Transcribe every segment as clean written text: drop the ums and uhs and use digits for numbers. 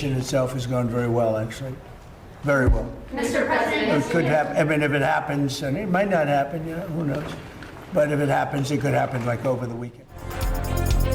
negotiation itself has gone very well, actually. Very well. Mr. President, It could happen. I mean, if it happens, and it might not happen, who knows? But if it happens, it could happen like over the weekend.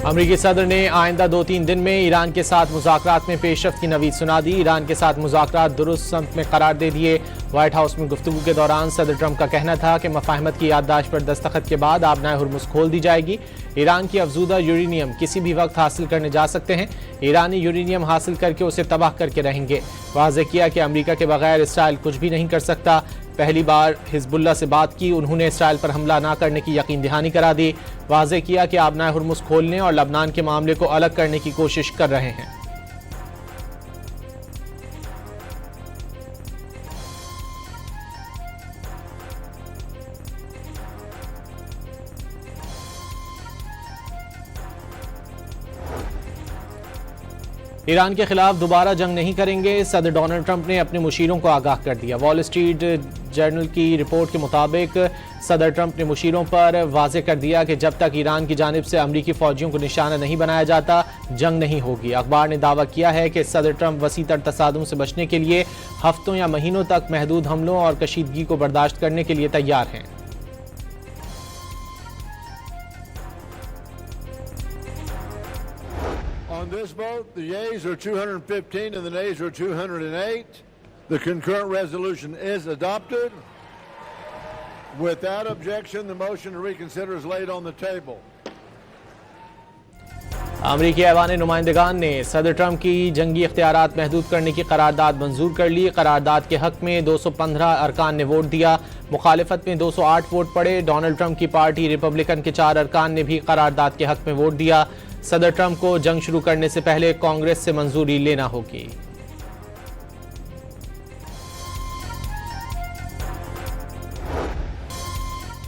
अमरीकी सदर ने आइंदा 2-3 दिन में Iran के साथ मुज़ाकरात में पेशरफ्त की नवीद सुना दी। ईरान के साथ मुज़ाकरात दुरुस्त सम्त में करार दे दिए। व्हाइट हाउस में गुफ्तगू के दौरान सदर ट्रंप का कहना था कि मफाहमत की याददाश्त पर दस्तखत के बाद आबनाए हुर्मुज़ खोल दी जाएगी। ईरान की अफजूदा यूरेनियम किसी भी वक्त हासिल करने जा सकते हैं। ईरानी यूरेनियम हासिल करके उसे तबाह करके रहेंगे। वाज़ेह किया कि अमरीका के बगैर इसराइल कुछ भी नहीं कर सकता। पहली बार हिजबुल्लाह से बात की, उन्होंने इसराइल पर हमला ना करने की यकीन दहानी करा दी। वाज़ेह किया कि आबनाए हुर्मुज़ खोलने और लबनान के मामले को अलग करने की कोशिश कर रहे हैं। ईरान के खिलाफ दोबारा जंग नहीं करेंगे, सदर डोनाल्ड ट्रंप ने अपने मुशीरों को आगाह कर दिया। वॉल स्ट्रीट जर्नल की रिपोर्ट के मुताबिक सदर ट्रंप ने मुशीरों पर वाज़ेह कर दिया कि जब तक ईरान की जानिब से अमरीकी फौजियों को निशाना नहीं बनाया जाता, जंग नहीं होगी। अखबार ने दावा किया है कि सदर ट्रंप वसी तर तसादुम से बचने के लिए हफ्तों या महीनों तक महदूद हमलों और कशीदगी को बर्दाश्त करने के लिए तैयार हैं। On this vote, the yeas are 215 and the nays are 208. The concurrent resolution is adopted. Without objection, the motion to reconsider is laid on the table. अमरीकी ऐवान नुमाइंदगान ने सदर ट्रंप की जंगी इख्तियारात महदूद करने की करारदाद मंजूर कर ली। करारदाद के हक में 215 अरकान ने वोट दिया। मुखालिफत में 208 वोट पड़े। डोनाल्ड ट्रंप की पार्टी रिपब्लिकन के 4 अरकान ने भी करारदाद के हक में वोट दिया। सदर ट्रंप को जंग शुरू करने से पहले कांग्रेस से मंजूरी लेना होगी।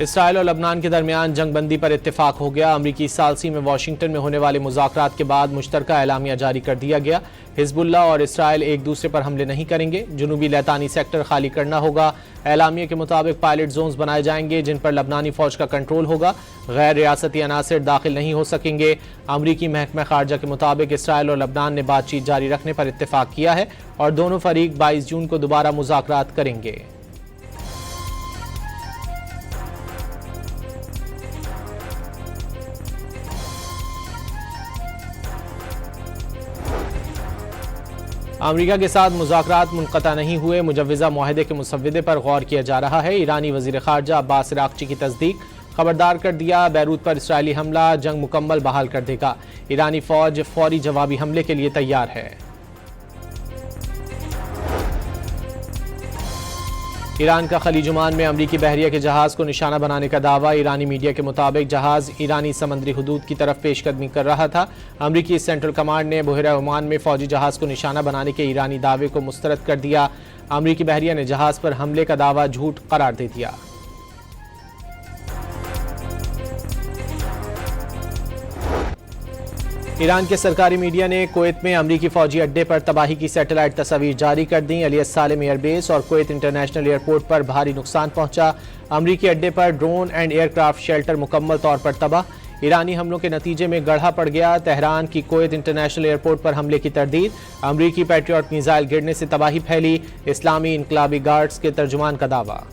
इसराइल और लबनान के दरमियान जंगबंदी पर इत्तेफाक हो गया। अमरीकी सालसी में वाशिंगटन में होने वाले मुज़ाकरात के बाद मुश्तरका एलामिया जारी कर दिया गया। हिजबुल्लाह और इसराइल एक दूसरे पर हमले नहीं करेंगे। जुनूबी लैतानी सेक्टर खाली करना होगा। एलामिया के मुताबिक पायलट जोन्स बनाए जाएंगे जिन पर लबनानी फौज का कंट्रोल होगा। गैर रियासती अनासर दाखिल नहीं हो सकेंगे। अमरीकी महकमा खारजा के मुताबिक इसराइल और लबनान ने बातचीत जारी रखने पर इत्तेफाक किया है और दोनों फरीक 22 जून को दोबारा मुज़ाकरात करेंगे। अमरीका के साथ मुज़ाकरात मुनक़ता नहीं हुए। मुजव्विज़ा मुआहदे के मुसव्विदे पर गौर किया जा रहा है। ईरानी वज़ीर ख़ारजा अब्बास अराग़ची की तस्दीक। खबरदार कर दिया, बैरूत पर इसराइली हमला जंग मुकम्मल बहाल कर देगा। ईरानी फ़ौज फौरी जवाबी हमले के लिए तैयार है। ईरान का खलीज ओमान में अमरीकी बहरिया के जहाज़ को निशाना बनाने का दावा। ईरानी मीडिया के मुताबिक जहाज़ ईरानी समंदरी हुदूद की तरफ पेशकदमी कर रहा था। अमरीकी सेंट्रल कमांड ने बहरा ओमान में फौजी जहाज़ को निशाना बनाने के ईरानी दावे को मुस्तरद कर दिया। अमरीकी बहरिया ने जहाज़ पर हमले का दावा झूठ करार दे दिया। ईरान के सरकारी मीडिया ने कुवैत में अमरीकी फौजी अड्डे पर तबाही की सैटेलाइट तस्वीर जारी कर दी। अलियस सालेम एयरबेस और कुवैत इंटरनेशनल एयरपोर्ट पर भारी नुकसान पहुंचा। अमरीकी अड्डे पर ड्रोन एंड एयरक्राफ्ट शेल्टर मुकम्मल तौर पर तबाह। ईरानी हमलों के नतीजे में गढ़ा पड़ गया। तेहरान की कुवैत इंटरनेशनल एयरपोर्ट पर हमले की तरदीद। अमरीकी पैट्रियट मिसाइल गिरने से तबाही फैली। इस्लामी इनकलाबी गार्ड्स के तर्जुमान का दावा।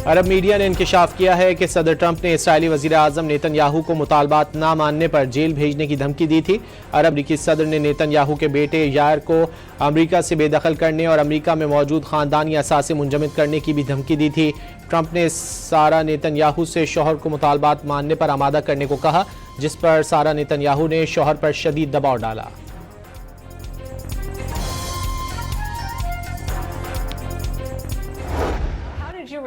अरब मीडिया ने इंकशाफ किया है कि सदर ट्रंप ने इसराइली वज़ीर आज़म नेतन्याहू को मुतालबात ना मानने पर जेल भेजने की धमकी दी थी। अमरीकी सदर ने नेतन्याहू के बेटे यार को अमरीका से बेदखल करने और अमरीका में मौजूद ख़ानदानी असासे मुंजमद करने की भी धमकी दी थी। ट्रंप ने सारा नेतन्याहू से शौहर को मुतालबात मानने पर आमादा करने को कहा, जिस पर सारा नेतन्याहू ने शौहर पर शदीद दबाव डाला।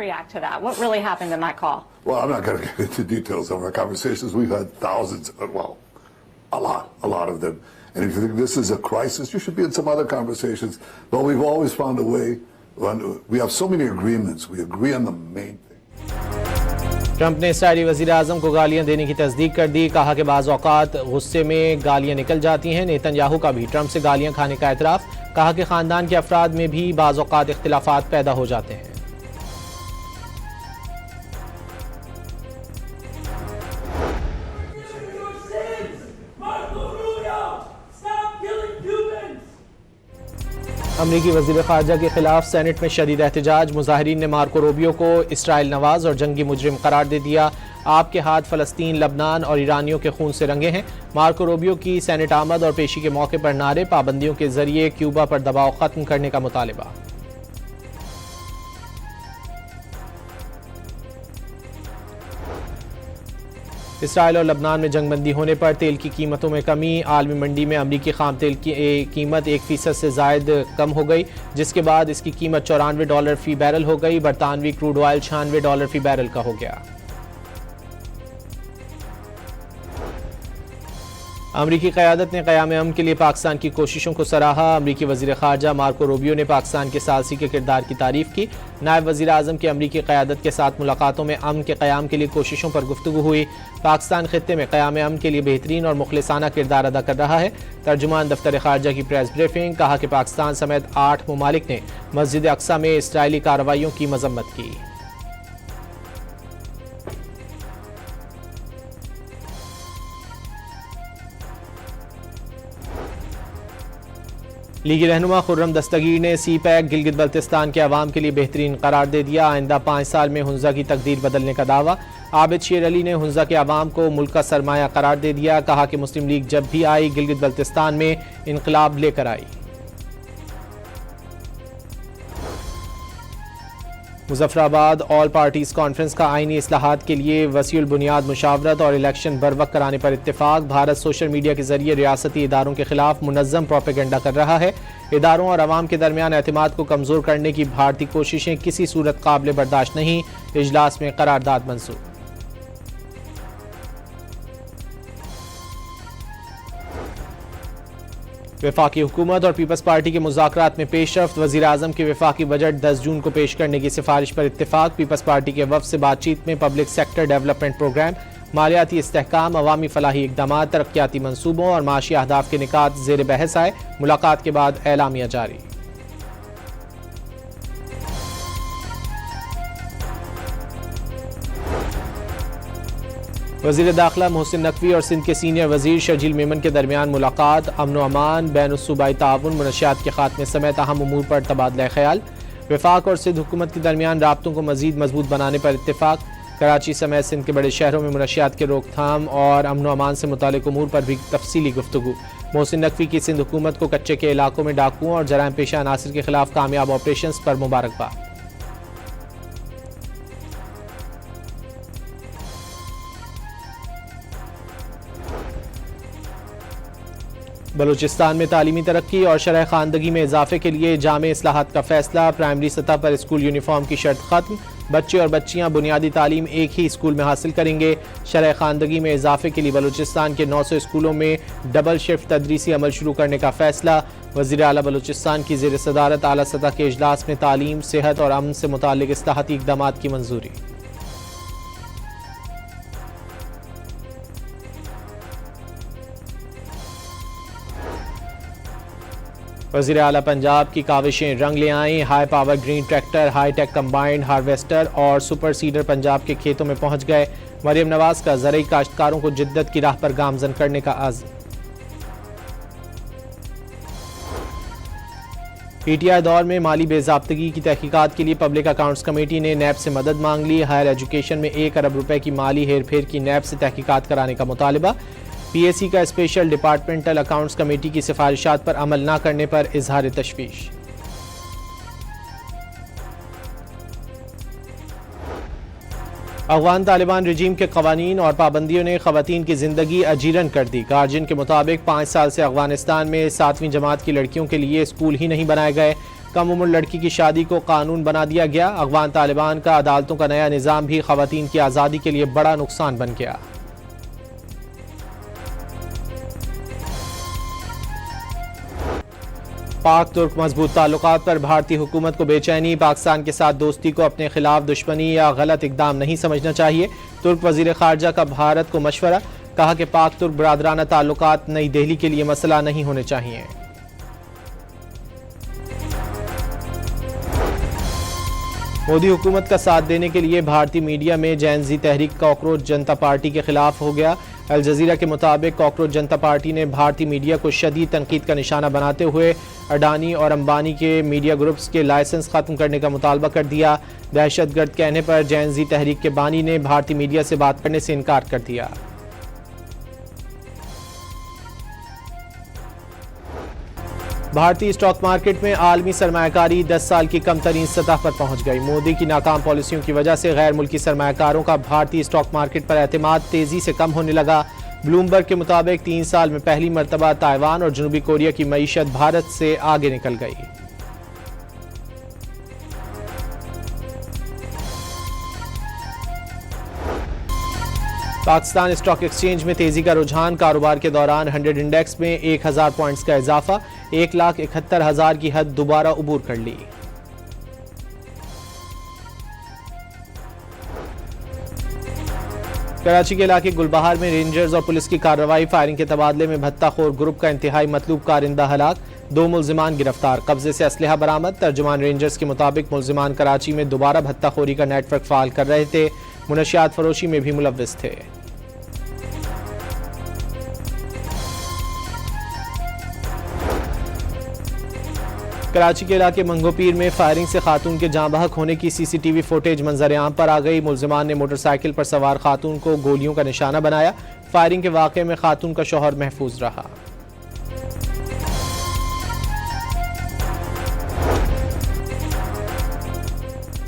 React to that? What really happened in that call? Well, I'm not going to get into details of our conversations. We've had thousands, well, a lot of them. And if you think this is a crisis, you should be in some other conversations. But we've always found a way. We have so many agreements. We agree on the main thing. Trump ने Israeli वज़ीर आज़म को गालियां देने की तस्दीक कर दी। कहा कि बाज़ औक़ात गुस्से में गालियां निकल जाती हैं। नेतन्याहू का भी ट्रंप से गालियां खाने का एतराफ़। कहा कि ख़ानदान के अफराद में भी बाज़ औक़ात इख्तिलाफ़ात पैदा हो जाते हैं। अमरीकी वज़ीर ख़ारजा के खिलाफ सेनेट में शदीद एहतजाज। मुजाहिरीन ने मार्को रूबियो को इसराइल नवाज और जंगी मुजरिम करार दे दिया। आपके हाथ फ़लस्तीन, लबनान और ईरानियों के खून से रंगे हैं। मार्को रूबियो की सेनेट आमद और पेशी के मौके पर नारे, पाबंदियों के जरिए क्यूबा पर दबाव खत्म करने का मुतालिबा। इसराइल और लबनान में जंगबंदी होने पर तेल की कीमतों में कमी। आलमी मंडी में अमरीकी खाम तेल की कीमत 1% से जायद कम हो गई, जिसके बाद इसकी कीमत $94 फी बैरल हो गई। बरतानवी क्रूड ऑयल $96 फी बैरल का हो गया। अमरीकी क़यादत ने क़याम अमन के लिए पाकिस्तान की कोशिशों को सराहा। अमरीकी वज़ीर ख़ारजा मार्को रूबियो ने पाकिस्तान के सालसी के किरदार की तारीफ़ की। नायब वज़ीर आज़म की अमरीकी क़यादत के साथ मुलाकातों में अमन के क़याम के लिए कोशिशों पर गुफ्तगू हुई। पाकिस्तान ख़ित्ते में क़याम अमन के लिए बेहतरीन और मुखलिसाना किरदार अदा कर रहा है। तर्जुमान दफ्तर ख़ारजा की प्रेस ब्रीफिंग, कहा कि पाकिस्तान समेत 8 ममालिक ने मस्जिद अक्सा में इसराइली कार्रवाइयों की मज़म्मत की। लीगी रहनुमा खुर्रम दस्तगीर ने सी पैक गिलगित बल्तिस्तान के अवाम के लिए बेहतरीन करार दे दिया। आइंदा 5 साल में हुंजा की तकदीर बदलने का दावा। आबिद शेर अली ने हुंजा के अवाम को मुल्क का सरमाया करार दे दिया। कहा कि मुस्लिम लीग जब भी आई गिलगित बल्तिस्तान में इनकलाब लेकर आई। मुजफ्फराबाद ऑल पार्टीज कॉन्फ्रेंस का आईनी इस्लाहात के लिए वसीउल बुनियाद मुशावरत और इलेक्शन बरवक्त कराने पर इत्तेफाक। भारत सोशल मीडिया के जरिए रियासती इदारों के खिलाफ मुनज़्ज़म प्रोपेगेंडा कर रहा है। इदारों और अवाम के दरमियान एतमाद को कमज़ोर करने की भारतीय कोशिशें किसी सूरत काबिल बर्दाश्त नहीं। इजलास में करारदाद मंजूर। वफाकी हुकूमत और पीपल्स पार्टी के मुज़ाकरात में पेशरफ्त। वज़ीर आज़म के वफाकी बजट 10 जून को पेश करने की सिफारिश पर इत्तेफाक। पीपल्स पार्टी के वफ़द से बातचीत में पब्लिक सेक्टर डेवलपमेंट प्रोग्राम, मालियाती इस्तेहकाम, अवामी फलाही इक़दाम, तरक्याती मनसूबों और माशी अहदाफ के निकात ज़ेर बहस आए। मुलाकात के बाद एलामिया जारी। वज़ीर दाखिला मोहसिन नकवी और सिंध के सीनियर वज़ीर शर्जील मेमन के दरमियान मुलाकात। अमन व अमान, बैनुस्सूबाई ताउन, मुनशियात के खात्मे समेत अहम उमूर पर तबादला ख्याल। वफाक और सिंध हुकूमत के दरमियान राब्तों को मज़ीद मजबूत बनाने पर इत्तेफाक। कराची समेत सिंध के बड़े शहरों में मुनशियात के रोकथाम और अमन व अमान से मुतालिक उमूर पर भी तफसीली गुफ्तगू। मोहसिन नकवी की सिंध हुकूमत को कच्चे के इलाकों में डाकुओं और जराइम पेशा अनासिर के खिलाफ कामयाब ऑपरेशन पर मुबारकबाद। बलूचिस्तान में तालीमी तरक्की और शरह खानदगी में इजाफे के लिए जामे इस्लाहात का फैसला। प्राइमरी सतह पर स्कूल यूनिफॉर्म की शर्त खत्म। बच्चे और बच्चियां बुनियादी तालीम एक ही स्कूल में हासिल करेंगे। शरह खानदगी में इजाफे के लिए बलूचिस्तान के 900 स्कूलों में डबल शिफ्ट तदरीसी अमल शुरू करने का फैसला। वज़ीर आला बलूचिस्तान की ज़ेर सदारत आला सतह के इजलास में तालीम, सेहत और अमन से मुताल्लिक इस्लाहाती इक़दामात की मंजूरी। वज़ीर आला पंजाब की काविशें रंग ले आईं। High power green tractor, high tech combined harvester और सुपर सीडर पंजाब के खेतों में पहुंच गए। मरियम नवाज का ज़रई काश्तकारों को जिद्दत की राह पर गामजन करने का आज़म। पीटीआई दौर में माली बेज़ाब्तगी की तहकीकात के लिए पब्लिक अकाउंट्स कमेटी ने नैब से मदद मांग ली। हायर एजुकेशन में 1 अरब रुपए की माली हेर फेर की नैब से तहकीकात कराने का मुतालिबा। पीएसी का स्पेशल डिपार्टमेंटल अकाउंट्स कमेटी की सिफारिशात पर अमल न करने पर इजहार तशवीश। अफगान तालिबान रजीम के कवानीन और पाबंदियों ने खवातीन की जिंदगी अजीरन कर दी। गार्जियन के मुताबिक 5 साल से अफगानिस्तान में 7वीं जमात की लड़कियों के लिए स्कूल ही नहीं बनाए गए। कम उम्र लड़की की शादी को कानून बना दिया गया। अफगान तालिबान का अदालतों का नया निज़ाम भी खवातीन की आज़ादी के लिए बड़ा नुकसान बन गया। पाक तुर्क मजबूत ताल्लुकात पर भारतीय हुकूमत को बेचैनी। पाकिस्तान के साथ दोस्ती को अपने खिलाफ दुश्मनी या गलत इकदाम नहीं समझना चाहिए। तुर्क वजीर खारजा का भारत को मशवरा। कहा कि पाक तुर्क बरादराना ताल्लुकात नई दिल्ली के लिए मसला नहीं होने चाहिए। मोदी हुकूमत का साथ देने के लिए भारतीय मीडिया में जैन जी तहरीक कॉकरोच जनता पार्टी के खिलाफ हो गया। अल जजीरा के मुताबिक कॉकरोच जनता पार्टी ने भारतीय मीडिया को शदीद तनकीद का निशाना बनाते हुए अडानी और अंबानी के मीडिया ग्रुप्स के लाइसेंस खत्म करने का मुतालबा कर दिया। दहशतगर्द कहने पर जैन जी तहरीक के बानी ने भारतीय मीडिया से बात करने से इनकार कर दिया। भारतीय स्टॉक मार्केट में आलमी सरमायाकारी 10 साल की कम तरीन सतह पर पहुंच गई। मोदी की नाकाम पॉलिसियों की वजह से गैर मुल्की सरमायाकारों का भारतीय स्टॉक मार्केट पर एतमाद तेजी से कम होने लगा। ब्लूमबर्ग के मुताबिक 3 साल में पहली मरतबा ताइवान और जनूबी कोरिया की मईशत भारत से आगे निकल गई। पाकिस्तान स्टॉक एक्सचेंज में तेजी का रुझान। कारोबार के दौरान 100 इंडेक्स में 1000 पॉइंट्स का इजाफा, 1,71,000 की हद दोबारा उबूर कर ली। कराची के इलाके गुलबहार में रेंजर्स और पुलिस की कार्रवाई। फायरिंग के तबादले में भत्ताखोर ग्रुप का इंतहाई मतलूब कारिंदा हलाक, 2 मुल्जिमान गिरफ्तार। कब्जे से असलहा बरामद। तर्जुमान रेंजर्स के मुताबिक मुल्जिमान कराची में दोबारा भत्ताखोरी का नेटवर्क फाल कर रहे थे, मुनशियात फरोशी में भी मुलव्विस थे। कराची के इलाके मंगोपीर में फायरिंग से खातून के जाँ बहक होने की सीसीटीवी फुटेज मंजर आम पर आ गई। मुल्जिमान ने मोटरसाइकिल पर सवार खातून को गोलियों का निशाना बनाया। फायरिंग के वाक़े में खातून का शौहर महफूज रहा।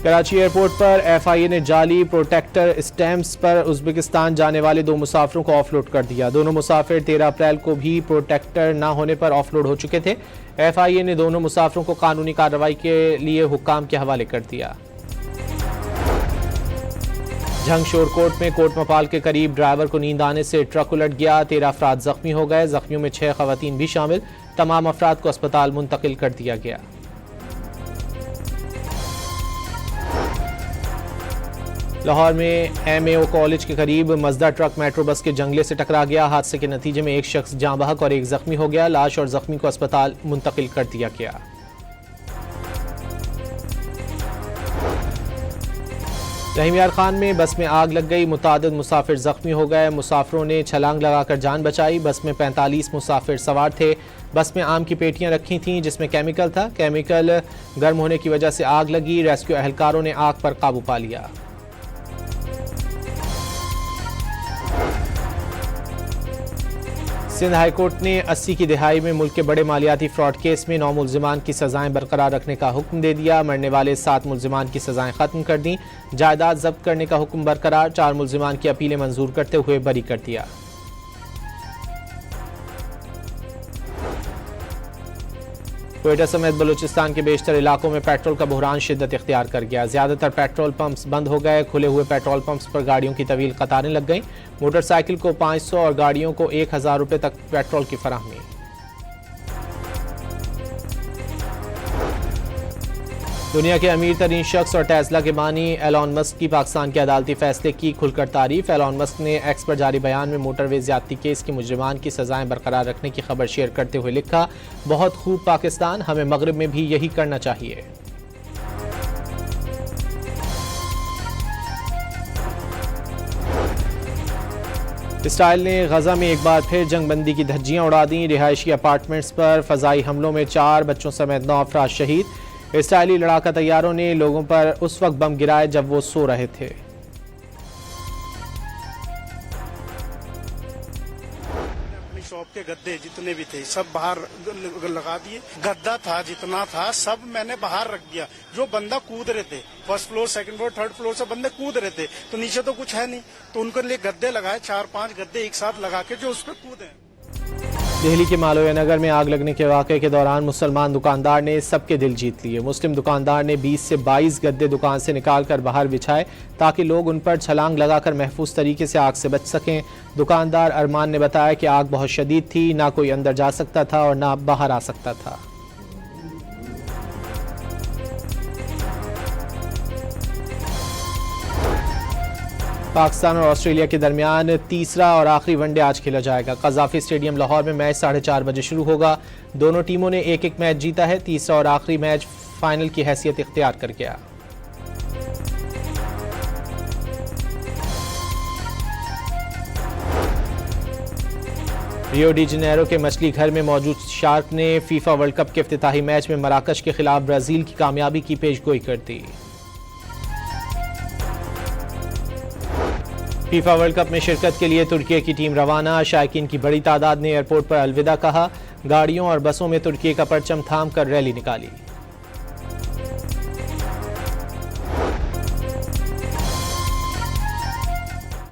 कराची एयरपोर्ट पर एफआईए ने जाली प्रोटेक्टर स्टैम्प्स पर उज्बेकिस्तान जाने वाले 2 मुसाफिरों को ऑफलोड कर दिया। दोनों मुसाफिर 13 अप्रैल को भी प्रोटेक्टर न होने पर ऑफलोड हो चुके थे। एफआईए ने दोनों मुसाफिरों को कानूनी कार्रवाई के लिए हुक्काम के हवाले कर दिया। झंगशोर कोट में कोट मपाल के करीब ड्राइवर को नींद आने से ट्रक उलट गया। 13 अफराद जख्मी हो गए। जख्मियों में 6 खवातीन भी शामिल। तमाम अफराद को अस्पताल मुंतकिल कर दिया गया। लाहौर में एमएओ कॉलेज के करीब मजदा ट्रक मेट्रो बस के जंगले से टकरा गया। हादसे के नतीजे में 1 शख्स जाँ बहक और 1 जख्मी हो गया। लाश और जख्मी को अस्पताल मुंतकिल कर दिया गया। रहीम यार खान में बस में आग लग गई। मुतादिद मुसाफिर जख्मी हो गए। मुसाफिरों ने छलांग लगाकर जान बचाई। बस में 45 मुसाफिर सवार थे। बस में आम की पेटियां रखी थीं जिसमें केमिकल था। केमिकल गर्म होने की वजह से आग लगी। रेस्क्यू एहलकारों ने आग पर काबू पा लिया। सिंध हाईकोर्ट ने 80 की दिहाई में मुल्क के बड़े मालियाती फ्रॉड केस में 9 मुल्जिमान की सजाएं बरकरार रखने का हुक्म दे दिया। मरने वाले 7 मुल्जिमान की सजाएं खत्म कर दी। जायदाद जब्त करने का हुक्म बरकरार। 4 मुल्जिमान की अपीलें मंजूर करते हुए बरी कर दिया। क्वेटा समेत बलूचिस्तान के बेशतर इलाकों में पेट्रोल का बहरान शिद्दत इख्तियार कर गया। ज्यादातर पेट्रोल पंप्स बंद हो गए। खुले हुए पेट्रोल पंप्स पर गाड़ियों की तवील कतारें लग गईं। मोटरसाइकिल को 500 और गाड़ियों को 1000 रुपये तक पेट्रोल की फराहमी। दुनिया के अमीर तरीन शख्स और टेस्ला के बानी एलॉन मस्क की पाकिस्तान के अदालती फैसले की खुलकर तारीफ। एलॉन मस्क ने एक्स पर जारी बयान में मोटरवे ज्यादती केस के मुजरिमान की सजाएं बरकरार रखने की खबर शेयर करते हुए लिखा, बहुत खूब पाकिस्तान, हमें मगरिब में भी यही करना चाहिए। इसराइल ने गजा में एक बार फिर जंगबंदी की धज्जियां उड़ा दी। रिहायशी अपार्टमेंट्स पर फजाई हमलों में 4 बच्चों समेत 9 अफराद शहीद। इसराइली लड़ाका तैयारों ने लोगों पर उस वक्त बम गिराए जब वो सो रहे थे। अपनी शॉप के गद्दे जितने भी थे सब बाहर लगा दिए। गद्दा था जितना था सब मैंने बाहर रख दिया। जो बंदा कूद रहे थे first floor, second floor, third floor से बंदे कूद रहे थे, तो नीचे तो कुछ है नहीं, तो उनके लिए गद्दे लगाए, 4-5 गद्दे एक साथ लगा के जो उस पर कूदे। दिल्ली के मालवीय नगर में आग लगने के वाक़े के दौरान मुसलमान दुकानदार ने सबके दिल जीत लिए। मुस्लिम दुकानदार ने 20 से 22 गद्दे दुकान से निकालकर बाहर बिछाए ताकि लोग उन पर छलांग लगाकर महफूज तरीके से आग से बच सकें। दुकानदार अरमान ने बताया कि आग बहुत शदीद थी, ना कोई अंदर जा सकता था और ना बाहर आ सकता था। पाकिस्तान और ऑस्ट्रेलिया के दरमियान तीसरा और आखिरी वनडे आज खेला जाएगा। कज़ाफी स्टेडियम लाहौर में मैच 4:30 बजे शुरू होगा। दोनों टीमों ने 1-1 मैच जीता है। तीसरा और आखिरी मैच फाइनल की हैसियत इख्तियार कर गया। रियो डी जनेरो के मछली घर में मौजूद शार्क ने फीफा वर्ल्ड कप के इफ्तिताही मैच में मराकश के खिलाफ ब्राजील की कामयाबी की पेशगोई कर दी। फीफा वर्ल्ड कप में शिरकत के लिए तुर्की की टीम रवाना। शायकीन की बड़ी तादाद ने एयरपोर्ट पर अलविदा कहा। गाड़ियों और बसों में तुर्की का परचम थाम कर रैली निकाली।